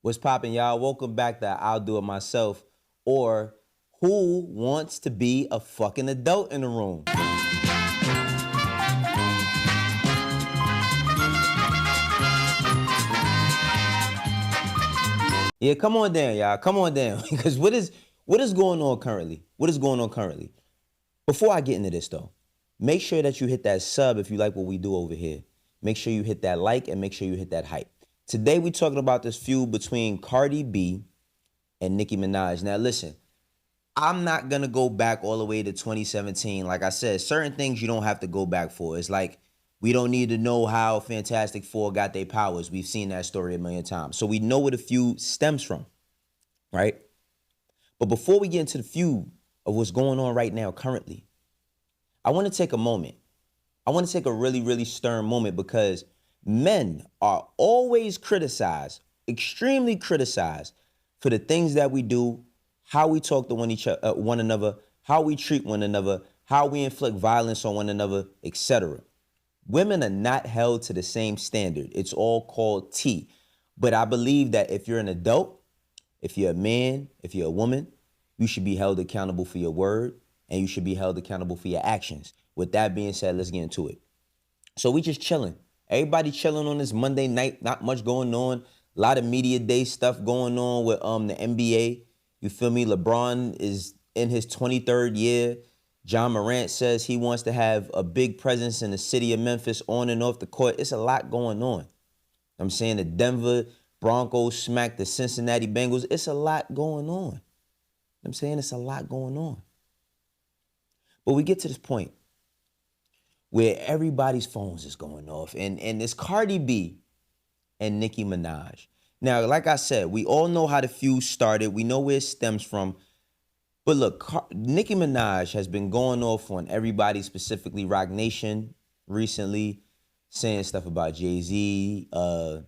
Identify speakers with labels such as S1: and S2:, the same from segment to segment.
S1: What's poppin', y'all? Welcome back to I'll Do It Myself, or Who Wants to Be a Fucking Adult in the Room? Yeah, come on down, y'all. Come on down. Because what is going on currently? What is going on currently? Before I get into this though, make sure that you hit that sub if you like what we do over here. Make sure you hit that like and make sure you hit that hype. Today we talking about this feud between Cardi B and Nicki Minaj. Now listen, I'm not gonna go back all the way to 2017. Like I said, certain things you don't have to go back for. It's like we don't need to know how Fantastic Four got their powers. We've seen that story a million times. So we know where the feud stems from, right? But before we get into the feud of what's going on right now currently, I want to take a moment. I want to take a really, really stern moment because men are always criticized, extremely criticized for the things that we do, how we talk to one another, how we treat one another, how we inflict violence on one another, etc. Women are not held to the same standard. It's all called T. But I believe that if you're an adult, if you're a man, if you're a woman, you should be held accountable for your word and you should be held accountable for your actions. With that being said, let's get into it. So we just chilling. Everybody chilling on this Monday night, not much going on. A lot of media day stuff going on with the NBA. You feel me? LeBron is in his 23rd year. John Morant says he wants to have a big presence in the city of Memphis on and off the court. It's a lot going on. I'm saying the Denver Broncos smacked the Cincinnati Bengals. It's a lot going on. I'm saying it's a lot going on. But we get to this point where everybody's phones is going off. And it's Cardi B and Nicki Minaj. Now, like I said, we all know how the feud started. We know where it stems from. But look, Nicki Minaj has been going off on everybody, specifically Roc Nation, recently, saying stuff about Jay-Z, Dez,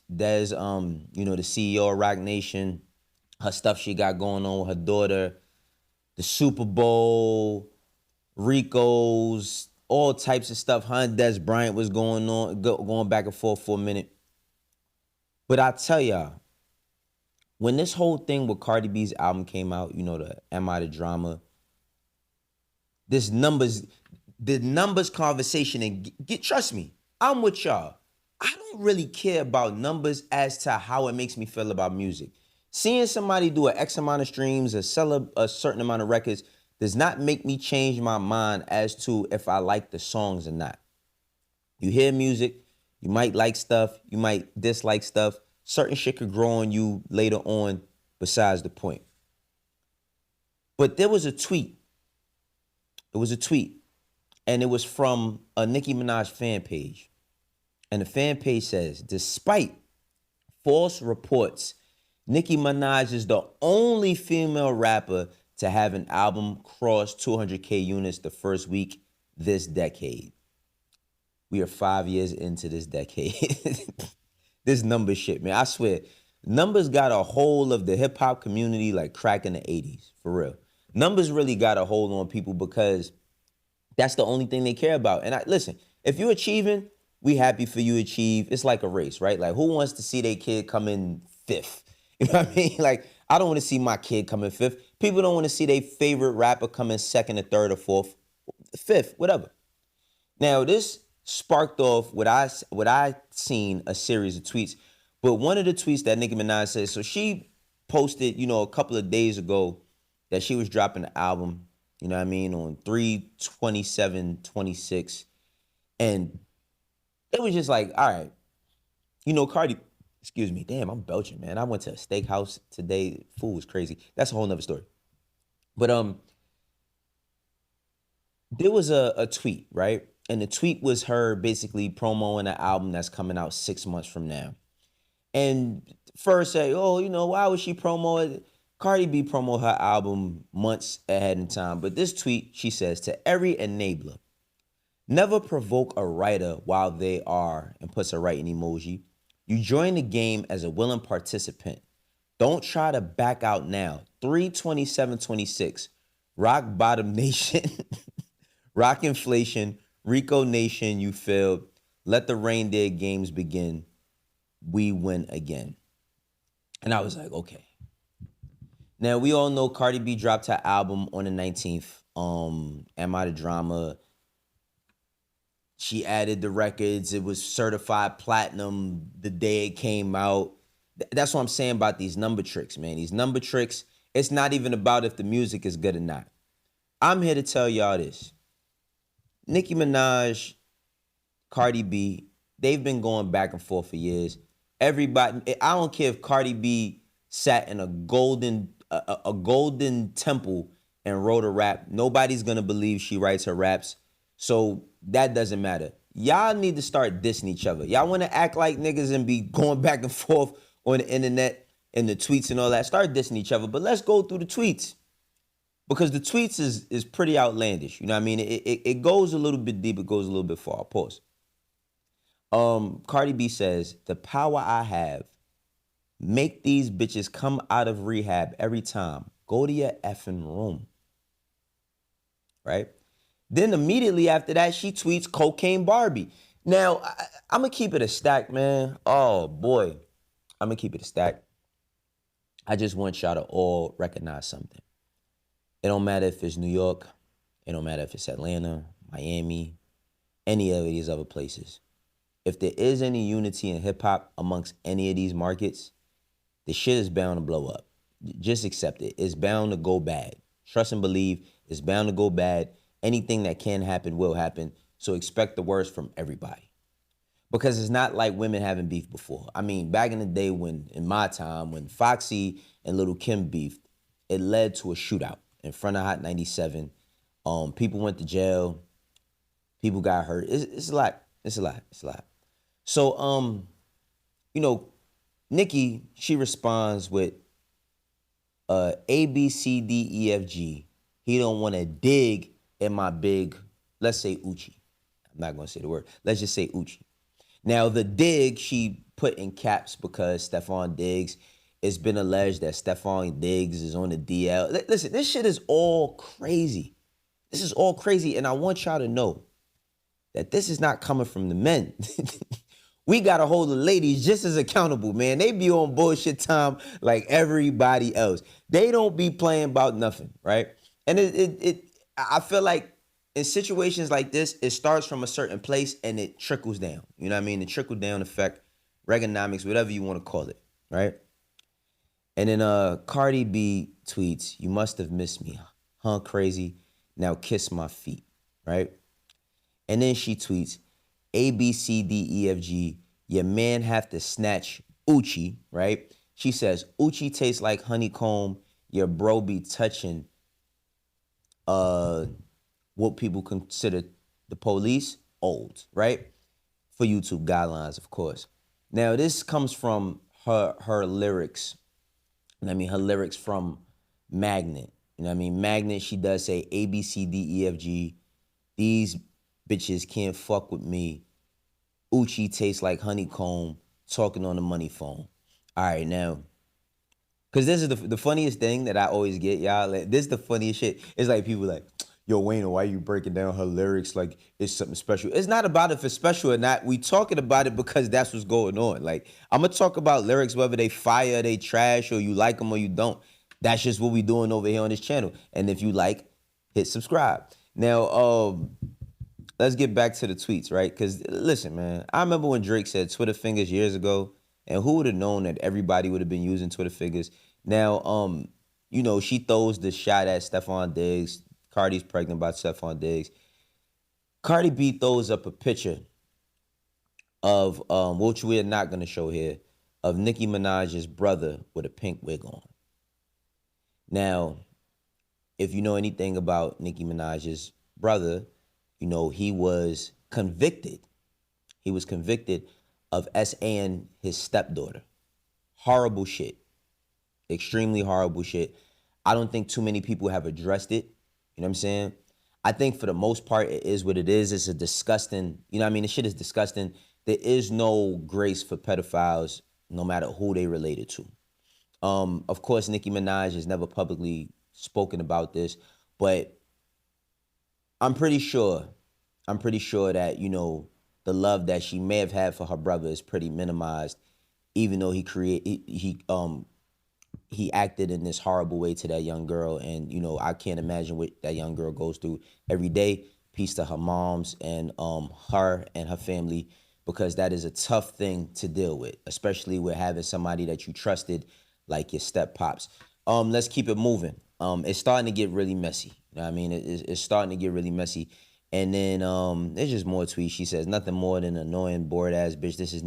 S1: the CEO of Roc Nation, her stuff she got going on with her daughter, the Super Bowl, Rico's, all types of stuff. Her and Des Bryant was going back and forth for a minute. But I tell y'all, when this whole thing with Cardi B's album came out, the Am I the Drama, the numbers conversation, and trust me, I'm with y'all. I don't really care about numbers as to how it makes me feel about music. Seeing somebody do an X amount of streams or sell a certain amount of records does not make me change my mind as to if I like the songs or not. You hear music, you might like stuff, you might dislike stuff. Certain shit could grow on you later on, besides the point. But there was a tweet. It was a tweet, and it was from a Nicki Minaj fan page. And the fan page says, despite false reports, Nicki Minaj is the only female rapper to have an album cross 200K units the first week this decade. We are 5 years into this decade. This number shit, man. I swear, numbers got a hold of the hip hop community like crack in the 80s, for real. Numbers really got a hold on people because that's the only thing they care about. And listen, if you're achieving, we happy for you achieve. It's like a race, right? Like, who wants to see their kid come in fifth? You know what I mean? Like, I don't want to see my kid come in fifth. People don't want to see their favorite rapper come in second or third or fourth, fifth, whatever. Now, this sparked off what I seen a series of tweets. But one of the tweets that Nicki Minaj said, so she posted, a couple of days ago that she was dropping the album, on 3/27/26. And it was just like, all right, Cardi, excuse me, damn, I'm belching, man. I went to a steakhouse today. Food was crazy. That's a whole nother story. But there was a tweet, right? And the tweet was her basically promoting an album that's coming out 6 months from now. And first say, why would she promo it? Cardi B promo her album months ahead in time. But this tweet, she says, to every enabler, never provoke a writer while they are, and puts a writing emoji. You join the game as a willing participant. Don't try to back out now. 3/27/26. Rock bottom nation. Rock inflation. Rico Nation, you failed. Let the reindeer games begin. we win again. And I was like, okay. Now we all know Cardi B dropped her album on the 19th. Am I the Drama? She added the records. It was certified platinum the day it came out. That's what I'm saying about these number tricks, man. These number tricks, it's not even about if the music is good or not. I'm here to tell y'all this. Nicki Minaj, Cardi B, they've been going back and forth for years. Everybody, I don't care if Cardi B sat in a golden temple and wrote a rap. Nobody's gonna believe she writes her raps. So that doesn't matter. Y'all need to start dissing each other. Y'all want to act like niggas and be going back and forth on the internet and the tweets and all that. Start dissing each other. But let's go through the tweets. Because the tweets is pretty outlandish. You know what I mean? It goes a little bit deep. It goes a little bit far. Pause. Cardi B says, the power I have, make these bitches come out of rehab every time. Go to your effing room. Right? Then immediately after that, she tweets Cocaine Barbie. Now, I'm going to keep it a stack, man. Oh, boy. I'm going to keep it a stack. I just want y'all to all recognize something. It don't matter if it's New York. It don't matter if it's Atlanta, Miami, any of these other places. If there is any unity in hip-hop amongst any of these markets, the shit is bound to blow up. Just accept it. It's bound to go bad. Trust and believe. It's bound to go bad. Anything that can happen will happen. So expect the worst from everybody. Because it's not like women having beef before. I mean, back in the day in my time, when Foxy and Lil' Kim beefed, it led to a shootout in front of Hot 97. People went to jail. People got hurt. It's a lot. It's a lot. It's a lot. So, Nicki, she responds with A, B, C, D, E, F, G. He don't want to dig in my big, let's say Uchi. I'm not going to say the word. Let's just say Uchi. Now, the dig she put in caps because Stephon Diggs, it's been alleged that Stephon Diggs is on the DL. Listen, this shit is all crazy. This is all crazy, and I want y'all to know that this is not coming from the men. We got to hold the ladies just as accountable, man. They be on bullshit time like everybody else. They don't be playing about nothing, right? And I feel like in situations like this, it starts from a certain place and it trickles down. You know what I mean? The trickle down effect, Reaganomics, whatever you want to call it, right? And then Cardi B tweets, you must have missed me, huh, crazy? Now kiss my feet, right? And then she tweets, A, B, C, D, E, F, G, your man have to snatch Uchi, right? She says, Uchi tastes like honeycomb, your bro be touching what people consider the police old, right? For YouTube guidelines, of course. Now, this comes from her lyrics. I mean, her lyrics from Magnet. You know what I mean? Magnet, she does say A, B, C, D, E, F, G. These bitches can't fuck with me. Uchi tastes like honeycomb, talking on the money phone. All right, now, because this is the funniest thing that I always get, y'all. Like, this is the funniest shit. It's like people like, yo, Wayno, why you breaking down her lyrics like it's something special? It's not about if it's special or not. We talking about it because that's what's going on. Like, I'm going to talk about lyrics, whether they fire, they trash, or you like them or you don't. That's just what we doing over here on this channel. And if you like, hit subscribe. Now, let's get back to the tweets, right? Because, listen, man, I remember when Drake said Twitter fingers years ago, and who would have known that everybody would have been using Twitter fingers? Now, she throws the shot at Stephon Diggs. Cardi's pregnant by Stephon Diggs. Cardi B throws up a picture of, which we're not going to show here, of Nicki Minaj's brother with a pink wig on. Now, if you know anything about Nicki Minaj's brother, he was convicted. He was convicted of SAing his stepdaughter. Horrible shit. Extremely horrible shit. I don't think too many people have addressed it. You know what I'm saying? I think for the most part, it is what it is. It's a disgusting, the shit is disgusting. There is no grace for pedophiles, no matter who they related to. Of course, Nicki Minaj has never publicly spoken about this, but I'm pretty sure that, the love that she may have had for her brother is pretty minimized. even though he acted in this horrible way to that young girl. And I can't imagine what that young girl goes through every day. Peace to her moms and her and her family, because that is a tough thing to deal with, especially with having somebody that you trusted like your step pops. Let's keep it moving. It's starting to get really messy. You know what I mean? It's starting to get really messy. And then there's just more tweets. She says nothing more than annoying, bored ass bitch. This is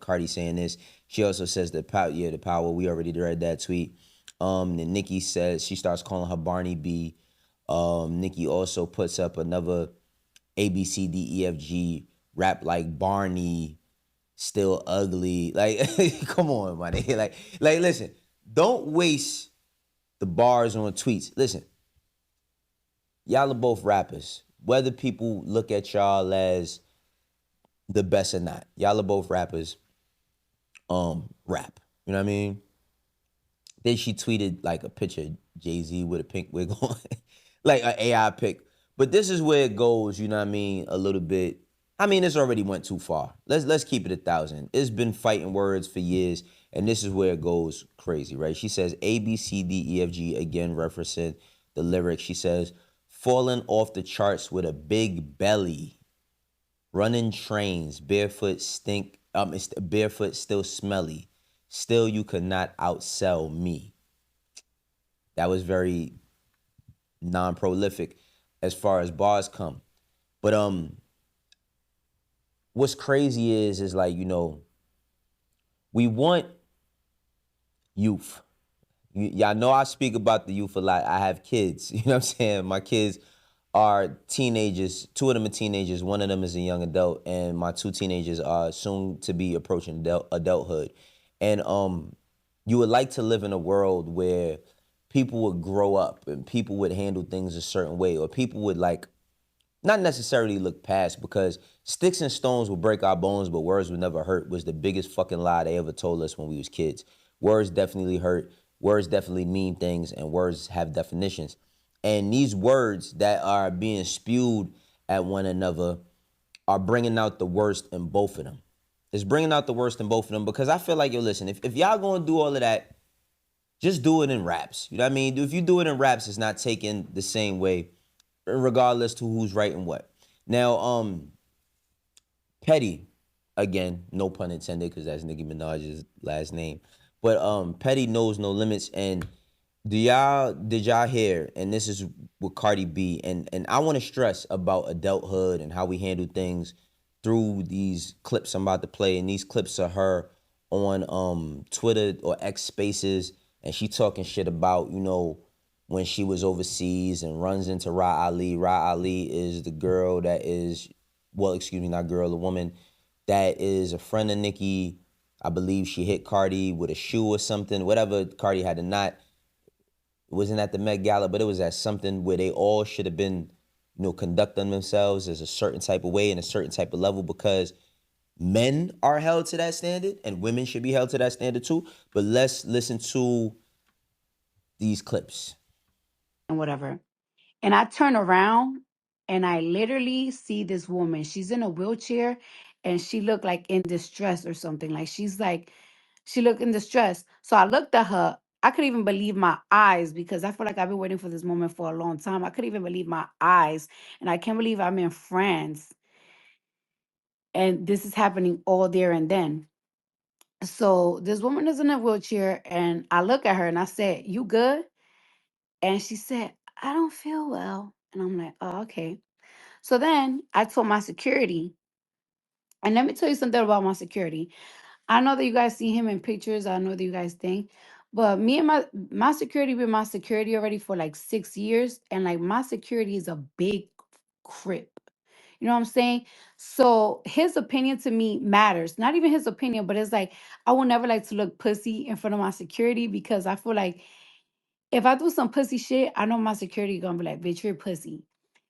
S1: Cardi saying this. She also says the power. Yeah, the power. We already read that tweet. Then Nicki says she starts calling her Barney B. Nicki also puts up another ABCDEFG rap like Barney, still ugly. Like, come on, my nigga. Like, listen. Don't waste the bars on tweets. Listen, y'all are both rappers. Whether people look at y'all as the best or not, y'all are both rappers. Rap. You know what I mean? Then she tweeted like a picture of Jay-Z with a pink wig on, like an AI pic. But this is where it goes, you know what I mean, a little bit. I mean, this already went too far. Let's keep it 1,000. It's been fighting words for years, and this is where it goes crazy, right? She says A, B, C, D, E, F, G, again referencing the lyric. She says, falling off the charts with a big belly, running trains, barefoot stink, it's barefoot still smelly. Still you could not outsell me. That was very non-prolific as far as bars come. But what's crazy is like, we want youth. Y'all know I speak about the youth a lot. I have kids. You know what I'm saying? My kids are teenagers. Two of them are teenagers. One of them is a young adult. And my two teenagers are soon to be approaching adulthood. And you would like to live in a world where people would grow up and people would handle things a certain way, or people would like not necessarily look past, because sticks and stones will break our bones, but words will never hurt was the biggest fucking lie they ever told us when we was kids. Words definitely hurt. Words definitely mean things, and words have definitions. And these words that are being spewed at one another are bringing out the worst in both of them. It's bringing out the worst in both of them, because I feel like, yo, listen, if y'all gonna do all of that, just do it in raps. You know what I mean? If you do it in raps, it's not taken the same way, regardless to who's writing what. Now, Petty, again, no pun intended, because that's Nicki Minaj's last name. But Petty knows no limits. And did y'all hear? And this is with Cardi B. And I want to stress about adulthood and how we handle things through these clips I'm about to play. And these clips are her on Twitter or X Spaces, and she talking shit about, when she was overseas, and runs into Ra Ali. Ra Ali is the girl that is, well, excuse me, not girl, a woman that is a friend of Nicki. I believe she hit Cardi with a shoe or something. Whatever, Cardi had a knot. It wasn't at the Met Gala, but it was at something where they all should have been, conducting themselves as a certain type of way and a certain type of level, because men are held to that standard and women should be held to that standard too. But let's listen to these clips.
S2: And whatever. And I turn around and I literally see this woman. She's in a wheelchair and she looked like in distress or something. Like she looked in distress. So I looked at her. I couldn't even believe my eyes, because I feel like I've been waiting for this moment for a long time. I couldn't even believe my eyes. And I can't believe I'm in France and this is happening all there and then. So this woman is in a wheelchair and I look at her and I said, "You good?" And she said, "I don't feel well." And I'm like, "Oh, okay." So then I told my security, and let me tell you something about my security. I know that you guys see him in pictures. I know that you guys think, but me and my security been my security already for like 6 years, and like my security is a big crip. You know what I'm saying? So his opinion to me matters. Not even his opinion, but it's like I will never like to look pussy in front of my security, because I feel like if I do some pussy shit, I know my security gonna be like, "Bitch, you're pussy."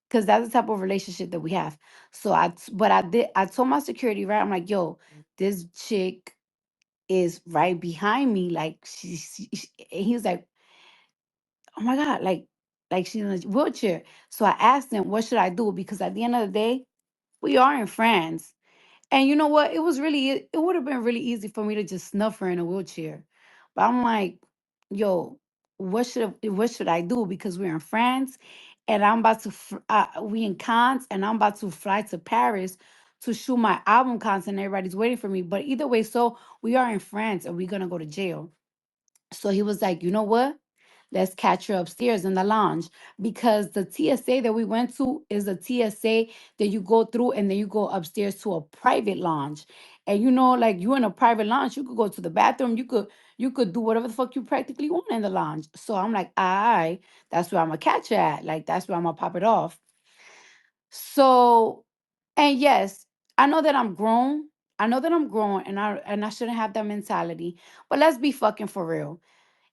S2: Because that's the type of relationship that we have. So but I told my security, right? I'm like, "Yo, this chick is right behind me." Like and he was like, "Oh my God, like she's in a wheelchair." So I asked him, "What should I do?" Because at the end of the day, we are in France. And you know what? It would have been really easy for me to just snuff her in a wheelchair. But I'm like, yo, what should I do? Because we're in France and we in Cannes and I'm about to fly to Paris to shoot my album content. Everybody's waiting for me. But either way, so we are in France and we're gonna go to jail. So he was like, you know what? Let's catch her upstairs in the lounge because the TSA that we went to is a TSA that you go through and then you go upstairs to a private lounge. And you know, like you in a private lounge, you could go to the bathroom, you could do whatever the fuck you practically want in the lounge. So I'm like, that's where I'm gonna catch her at. Like that's where I'm gonna pop it off. So, and yes, I know that I'm grown. I know that I'm grown and I shouldn't have that mentality. But let's be fucking for real.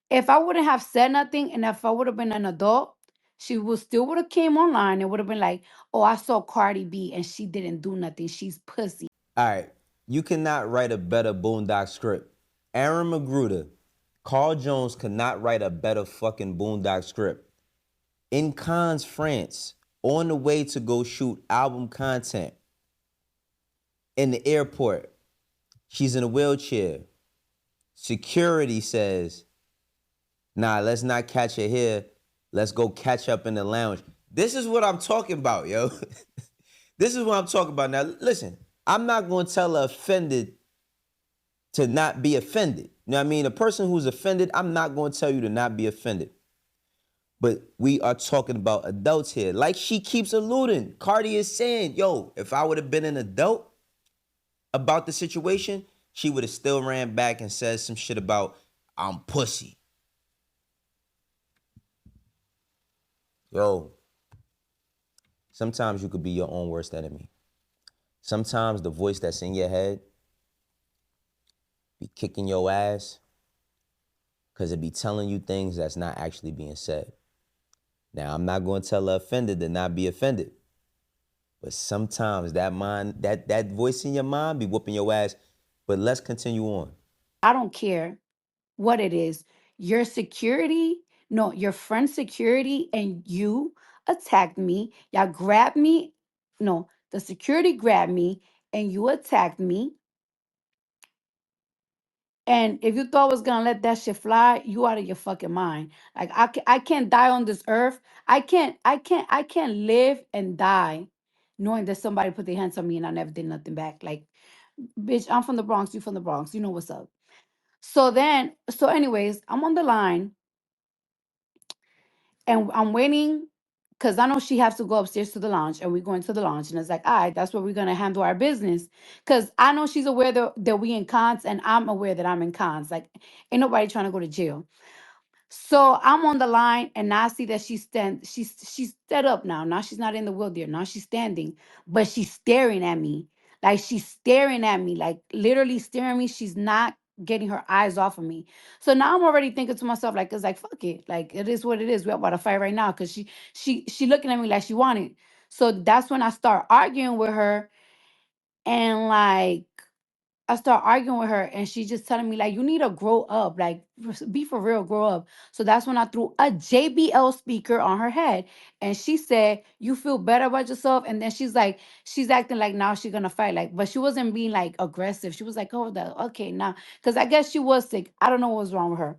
S2: If I wouldn't have said nothing and if I would have been an adult, she would still would have came online and would have been like, "Oh, I saw Cardi B and she didn't do nothing. She's pussy."
S1: All right, you cannot write a better Boondock script. Aaron Magruder, Carl Jones could not write a better fucking Boondock script. In Cannes, France, on the way to go shoot album content, in the airport, she's in a wheelchair. Security says, nah, let's not catch her here. Let's go catch up in the lounge. This is what I'm talking about, yo. This is what I'm talking about. Now, listen, I'm not going to tell a offended to not be offended. You know what I mean? A person who's offended, I'm not going to tell you to not be offended. But we are talking about adults here. Like she keeps alluding. Cardi is saying, yo, if I would have been an adult about the situation, she would have still ran back and said some shit about, I'm pussy. Yo, sometimes you could be your own worst enemy. Sometimes the voice that's in your head be kicking your ass because it be telling you things that's not actually being said. Now, I'm not going to tell the offended to not be offended. But sometimes that voice in your mind be whooping your ass. But let's continue on.
S2: I don't care what it is. Your security, no, your friend's security and you attacked me. Y'all grabbed me. No, the security grabbed me and you attacked me. And if you thought I was gonna let that shit fly, you out of your fucking mind. Like I can't die on this earth. I can't live and die knowing that somebody put their hands on me and I never did nothing back. Like, bitch, I'm from the Bronx, you from the Bronx. You know what's up. So anyways, I'm on the line and I'm waiting because I know she has to go upstairs to the lounge and we're going to the lounge. And it's like, all right, that's where we're going to handle our business. Because I know she's aware that we in cons and I'm aware that I'm in cons. Like, ain't nobody trying to go to jail. So I'm on the line and now I see that she's set up now. Now she's not in the wheelchair. Now she's standing, but she's staring at me. Like she's staring at me, like literally staring at me. She's not getting her eyes off of me. So now I'm already thinking to myself, like, it's like fuck it. Like it is what it is. We're about to fight right now. Cause she looking at me like she wanted. So that's when I start arguing with her and like I start arguing with her and she's just telling me like you need to grow up, like be for real, grow up. So that's when I threw a JBL speaker on her head and she said, "You feel better about yourself?" And then she's acting like now she's gonna fight, like, but she wasn't being like aggressive. She was like, "Oh, okay, now," because I guess she was sick. I don't know what was wrong with her.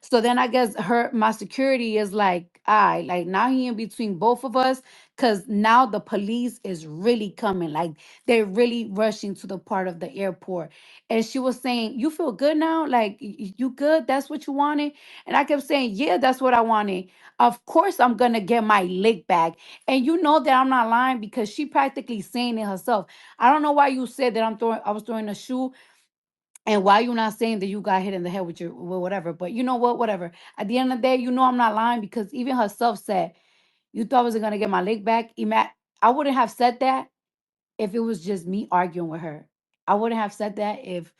S2: So then I guess my security is like, I like now he in between both of us because now the police is really coming. Like they're really rushing to the part of the airport. And she was saying, "You feel good now? Like you good? That's what you wanted?" And I kept saying, "Yeah, that's what I wanted. Of course I'm gonna get my lick back." And you know that I'm not lying because she practically saying it herself. I don't know why you said that I was throwing a shoe and why you not saying that you got hit in the head with your with whatever? But you know what? Whatever. At the end of the day, you know I'm not lying because even herself said, "You thought I wasn't gonna get my leg back." I wouldn't have said that if it was just me arguing with her. I wouldn't have said that if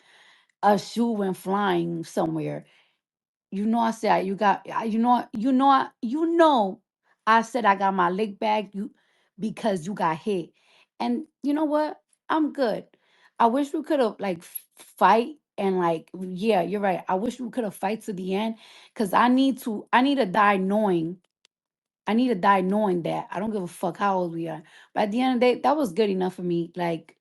S2: a shoe went flying somewhere. You know, I said I said I got my leg back you because you got hit. And you know what? I'm good. I wish we could have like fight and like yeah, you're right. I wish we could have fight to the end cuz I need to die knowing I need to die knowing that. I don't give a fuck how old we are. But at the end of the day, that was good enough for me. Like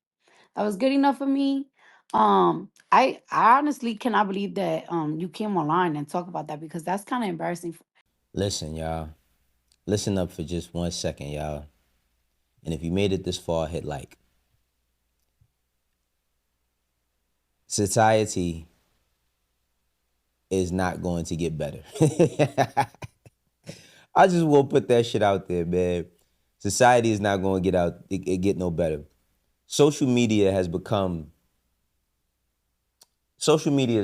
S2: That was good enough for me. I honestly cannot believe that you came online and talk about that because that's kind of embarrassing.
S1: Listen, y'all. Listen up for just 1 second, y'all. And if you made it this far, hit like. Society is not going to get better. I just will put that shit out there, man. Society is not going to get no better. Social media has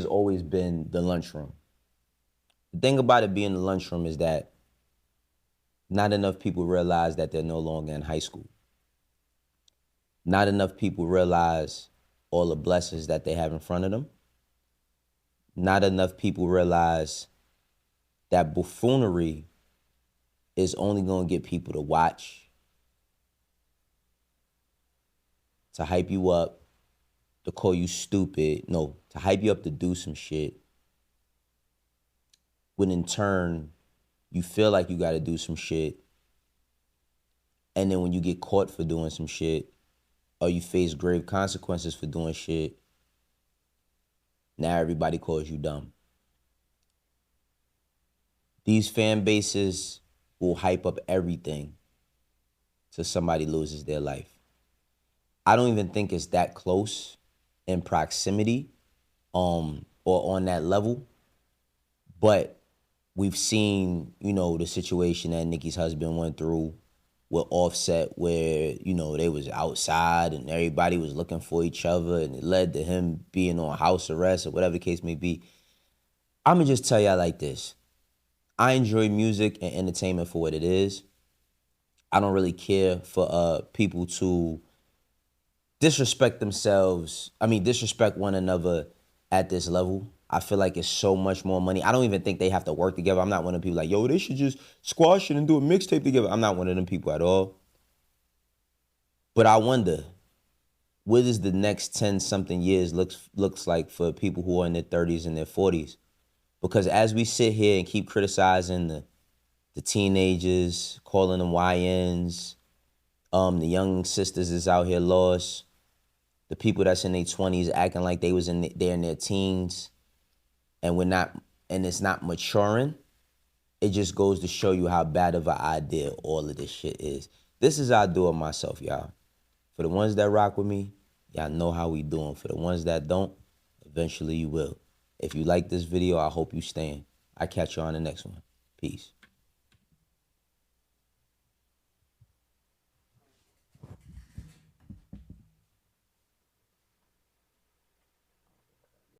S1: always been the lunchroom. The thing about it being the lunchroom is that not enough people realize that they're no longer in high school. Not enough people realize all the blessings that they have in front of them. Not enough people realize that buffoonery is only going to get people to watch, to hype you up, to call you stupid. No, to hype you up to do some shit. When in turn, you feel like you got to do some shit. And then when you get caught for doing some shit, or you face grave consequences for doing shit, now everybody calls you dumb. These fan bases will hype up everything till somebody loses their life. I don't even think it's that close in proximity, or on that level. But we've seen, the situation that Nicki's husband went through with Offset, where, they was outside and everybody was looking for each other, and it led to him being on house arrest or whatever the case may be. I'm gonna just tell y'all like this. I enjoy music and entertainment for what it is. I don't really care for people to disrespect one another at this level. I feel like it's so much more money. I don't even think they have to work together. I'm not one of the people like, yo, they should just squash it and do a mixtape together. I'm not one of them people at all. But I wonder, what does the next 10 something years looks like for people who are in their 30s and their 40s? Because as we sit here and keep criticizing the teenagers, calling them YNs, the young sisters is out here lost, the people that's in their 20s acting like they're in their teens, and it's not maturing, it just goes to show you how bad of an idea all of this shit is. This is how I do it myself, y'all. For the ones that rock with me, y'all know how we doing. For the ones that don't, eventually you will. If you like this video, I hope you stand. I catch you on the next one. Peace.